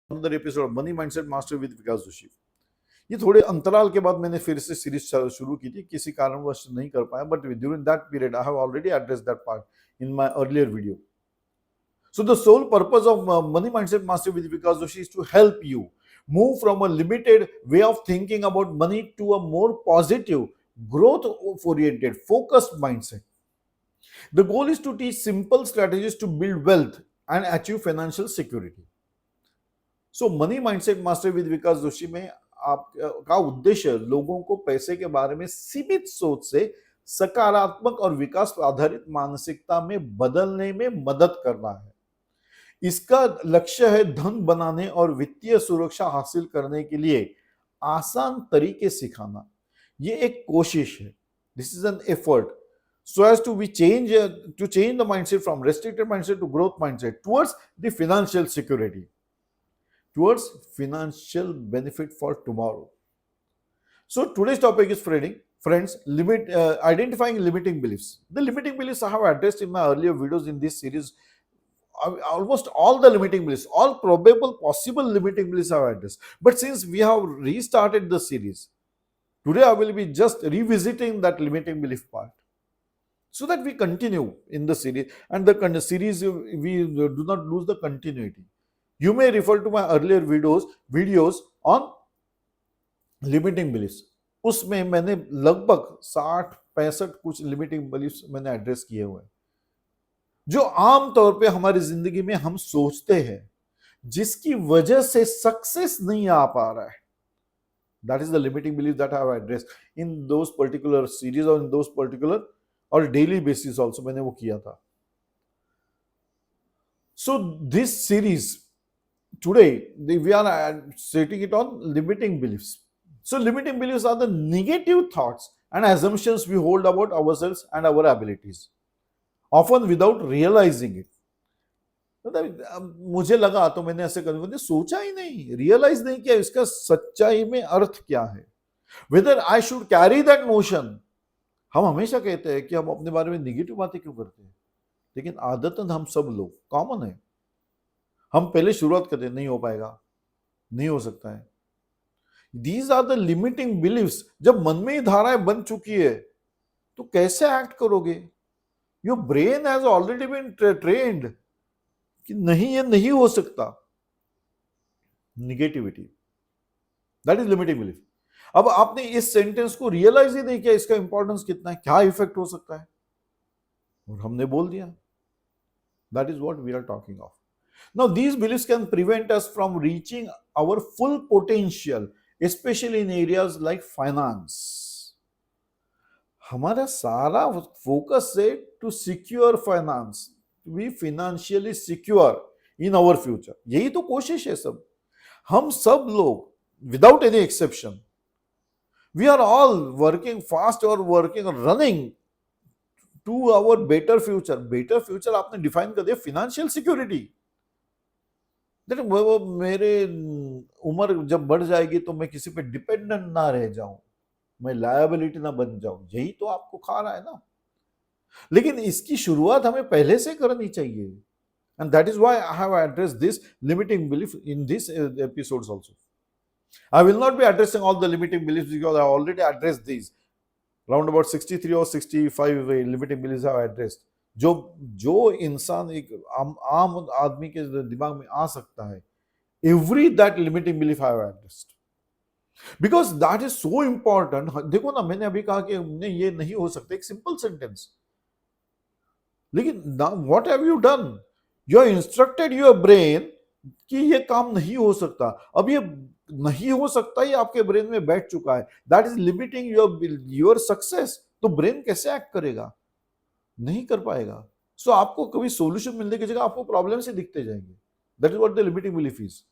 another episode of Money Mindset Master with विकास जोशी। ये थोड़े अंतराल के बाद मैंने फिर से सीरीज शुरू की थी, किसी कारणवश नहीं कर पाया, but during that period I have already addressed that part in my earlier video. So the sole purpose of Money Mindset Master with Vikas Joshi is to help you move from a limited way of thinking about money to a more positive, growth-oriented, focused mindset. The goal is to teach simple strategies to build wealth and achieve financial security. So money mindset master with Vikas Joshi में आपका उद्देश्य लोगों को पैसे के बारे में सीमित सोच से सकारात्मक और विकास आधारित मानसिकता में बदलने में मदद करना है. इसका लक्ष्य है धन बनाने और वित्तीय सुरक्षा हासिल करने के लिए आसान तरीके सिखाना. ये एक कोशिश है. This is an effort so as to we change the mindset from restricted mindset to growth mindset towards the financial security, towards financial benefit for tomorrow. So today's topic is friends, identifying limiting beliefs. The limiting beliefs I have addressed in my earlier videos in this series. Almost all the limiting beliefs, all probable possible limiting beliefs I have addressed. But since we have restarted the series, today I will be just revisiting that limiting belief part, so that we continue in the series, and the series we do not lose the continuity. You may refer to my earlier videos on limiting beliefs. उसमें मैंने लगभग 60-65 कुछ limiting beliefs मैंने address किए हुए हैं, जो आम तौर पे हमारी जिंदगी में हम सोचते हैं, जिसकी वजह से सक्सेस नहीं आ पा रहा है. That is the limiting belief that I have addressed in those particular series or in those particular और डेली बेसिस ऑल्सो मैंने वो किया था. So this series today we are setting it on limiting beliefs. So limiting beliefs are the negative thoughts and assumptions we hold about ourselves and our abilities, often without realizing it. मुझे लगा तो मैंने ऐसे कर सोचा ही नहीं, realise नहीं किया इसका सच्चाई में अर्थ क्या है. Whether I should carry that notion. हम हमेशा कहते हैं कि हम अपने बारे में निगेटिव बातें क्यों करते हैं, लेकिन आदतन हम सब लोग कॉमन है, हम पहले शुरुआत करते हैं नहीं हो पाएगा, नहीं हो सकता है. These are the limiting beliefs. जब मन में ही धाराएं बन चुकी है तो कैसे एक्ट करोगे? Your brain has already been trained कि नहीं, ये नहीं हो सकता. Negativity, that is limiting belief. अब आपने इस सेंटेंस को रियलाइज ही नहीं किया, इसका इंपॉर्टेंस कितना है, क्या इफेक्ट हो सकता है, और हमने बोल दिया. That is what we are talking of. Now these beliefs can prevent us from reaching our full potential, especially in areas like finance. हमारा सारा फोकस है to secure finance, to be financially secure in our future. यही तो कोशिश है सब. हम सब लोग without any exception, we are all working fast or working or running to our better future. Better future आपने डिफाइन कर दिया financial security. देखो मेरे उम्र जब बढ़ जाएगी तो मैं किसी पे डिपेंडेंट ना रह जाऊं, मैं लायबिलिटी ना बन जाऊं, यही तो आपको खा रहा है ना. लेकिन इसकी शुरुआत हमें पहले से करनी चाहिए. And that is why I have addressed this limiting belief in these episodes also. I will not be addressing all the limiting beliefs because I already addressed these. Around about 63 or 65 limiting beliefs I have addressed. जो इंसान एक आम आदमी के दिमाग में आ सकता है, every that limiting belief I have addressed. Because that is so important. देखो ना, मैंने अभी कहा कि नहीं ये नहीं हो सकता, एक सिंपल सेंटेंस, लेकिन what have you done? You have instructed your brain कि ये काम नहीं हो सकता. अब ये नहीं हो सकता, ये आपके ब्रेन में बैठ चुका है. That is limiting your success. तो ब्रेन कैसे एक्ट करेगा? नहीं कर पाएगा. सो आपको कभी सॉल्यूशन मिलने की जगह आपको प्रॉब्लम से दिखते जाएंगे. That is what the limiting belief is.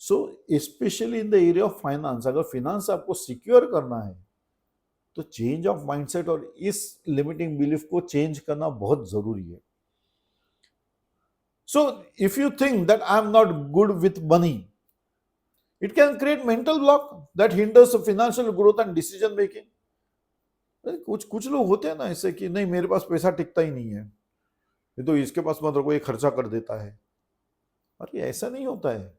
So specially in the area of finance, अगर फाइनेंस आपको सिक्योर करना है तो चेंज ऑफ माइंडसेट और इस लिमिटिंग बिलीफ को चेंज करना बहुत जरूरी है. So if you think that I am not good with money, it can create mental block that hinders financial growth and decision making. कुछ लोग होते हैं ना ऐसे कि नहीं मेरे पास पैसा टिकता ही नहीं है, ये तो इसके पास मत रखो, ये खर्चा कर देता है. अरे ऐसा नहीं होता है.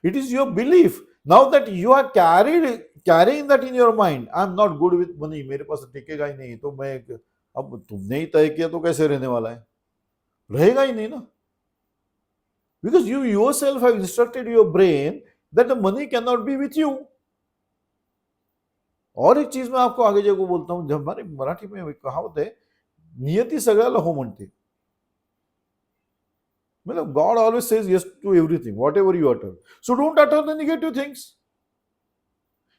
It is your belief. Now that you are carrying that in your mind, I am not good with money, मेरे पास टिकेगा ही नहीं, तो मैं अब तुमने ही तय किया तो कैसे रहने वाला है, रहेगा ही नहीं ना. Because you yourself have instructed your brain that the money cannot be with you. और एक चीज मैं आपको आगे जाकर बोलता हूं, जब हमारे मराठी में कहावत है, नियति सगळ्याला हो म्हणते. मतलब God always says yes to everything, whatever you utter. So don't utter the negative things.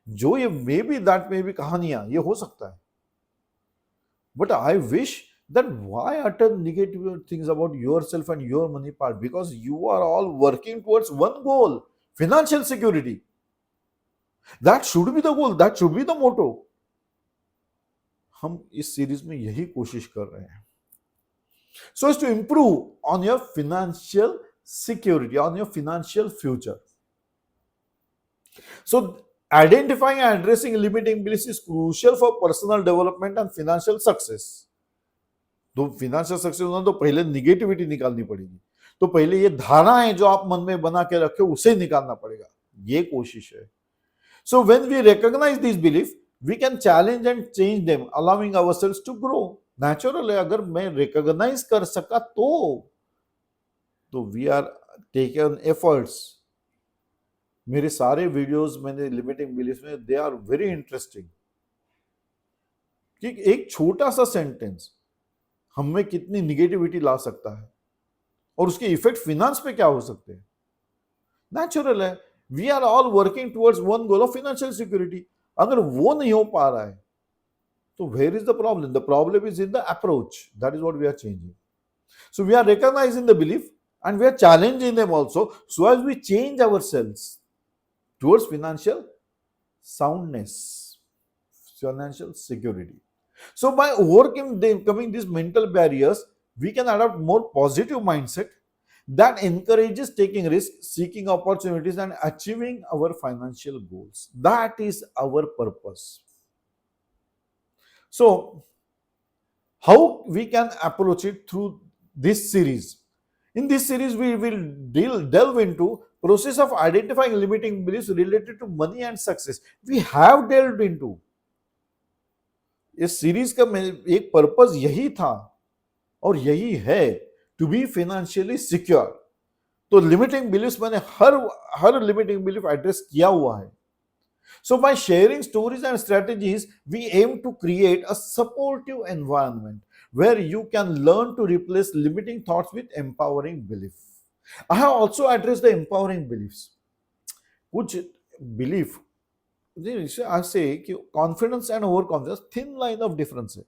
जो ये may be that may be कहानियां, ये हो सकता है. But I wish that why utter negative things about yourself and your money part? Because you are all working towards one goal, financial security. That should be the goal, that should be the motto. हम इस series में यही कोशिश कर रहे हैं. So as to improve on your financial security, on your financial future. So identifying and addressing limiting beliefs is crucial for personal development and financial success. तो financial success होना तो पहले निगेटिविटी निकालनी पड़ेगी. तो पहले ये धारणाएं जो आप मन में बना के रखे उसे निकालना पड़ेगा. ये कोशिश है. So when we recognize these beliefs, we can challenge and change them, allowing ourselves to grow. Naturally, अगर मैं recognize कर सका तो we are taken efforts. मेरे सारे वीडियोस मैंने लिमिटिंग बिलीफ में, दे आर वेरी इंटरेस्टिंग. कि एक छोटा सा सेंटेंस हम में कितनी निगेटिविटी ला सकता है और उसके इफेक्ट फिनेंस पे क्या हो सकते हैं. नेचुरल है. We are all working towards one goal of financial security. अगर वो नहीं हो पा रहा है तो where is the problem? The problem is in the approach. That is what we are changing. So we are recognising the belief and we are challenging them also, so as we change ourselves towards financial soundness, financial security. So by overcoming these mental barriers, we can adopt more positive mindset that encourages taking risks, seeking opportunities, and achieving our financial goals. That is our purpose. So how we can approach it through this series? In this series, we will delve into process of identifying limiting beliefs related to money and success. We have delved into. इस series का एक purpose यही था और यही है, to be financially secure. तो limiting beliefs मैंने हर लिमिटिंग बिलीफ एड्रेस किया हुआ है. So by sharing stories and strategies, we aim to create a supportive environment where you can learn to replace limiting thoughts with empowering belief. I have also addressed the empowering beliefs. कुछ belief, I say कि confidence and overconfidence, thin line of difference है.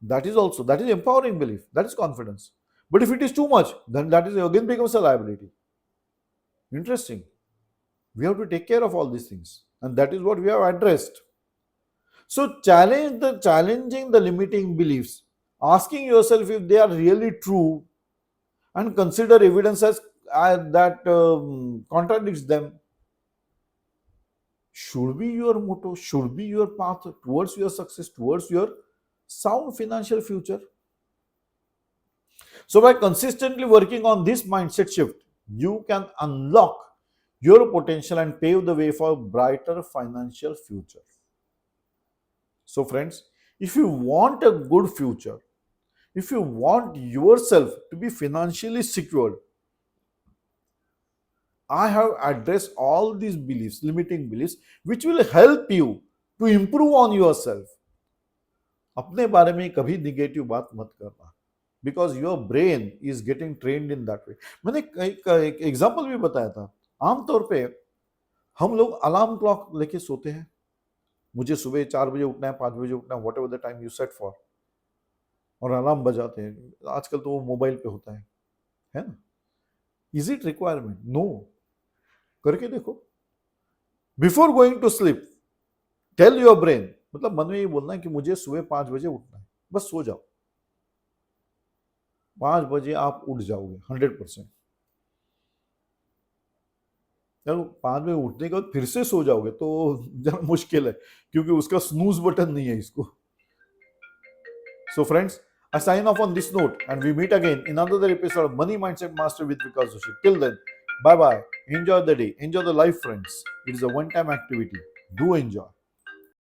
That is empowering belief. That is confidence. But if it is too much, then that is again becomes a liability. Interesting. We have to take care of all these things, and that is what we have addressed. So challenging the limiting beliefs, asking yourself if they are really true, and consider evidence as that contradicts them, should be your motto, should be your path towards your success, towards your sound financial future. So by consistently working on this mindset shift, you can unlock your potential and pave the way for a brighter financial future. So friends, if you want a good future, if you want yourself to be financially secured, I have addressed all these beliefs, limiting beliefs, which will help you to improve on yourself. अपने बारे में कभी negative बात मत करना, because your brain is getting trained in that way. मैंने एक example भी बताया था. आमतौर पे हम लोग अलार्म क्लॉक लेके सोते हैं. मुझे सुबह 4 बजे उठना है, 5 बजे उठना है, what ever the time you set for, और अलार्म बजाते हैं. आजकल तो वो मोबाइल पे होता है ना. Is it requirement? नो. करके देखो. Before going to sleep, tell your brain, मतलब मन में ये बोलना है कि मुझे सुबह 5 बजे उठना है. बस सो जाओ. 5 बजे आप उठ जाओगे 100%. जब 5 बजे उठने के बाद फिर से सो जाओगे तो जरा मुश्किल है, क्योंकि उसका स्नूज बटन नहीं है इसको. So friends, I sign off on this note and we meet again in another episode of Money Mindset Master with Vikas Joshi. Till then, Bye bye. Enjoy the day. Enjoy the life, friends. It is a one-time activity. Do enjoy.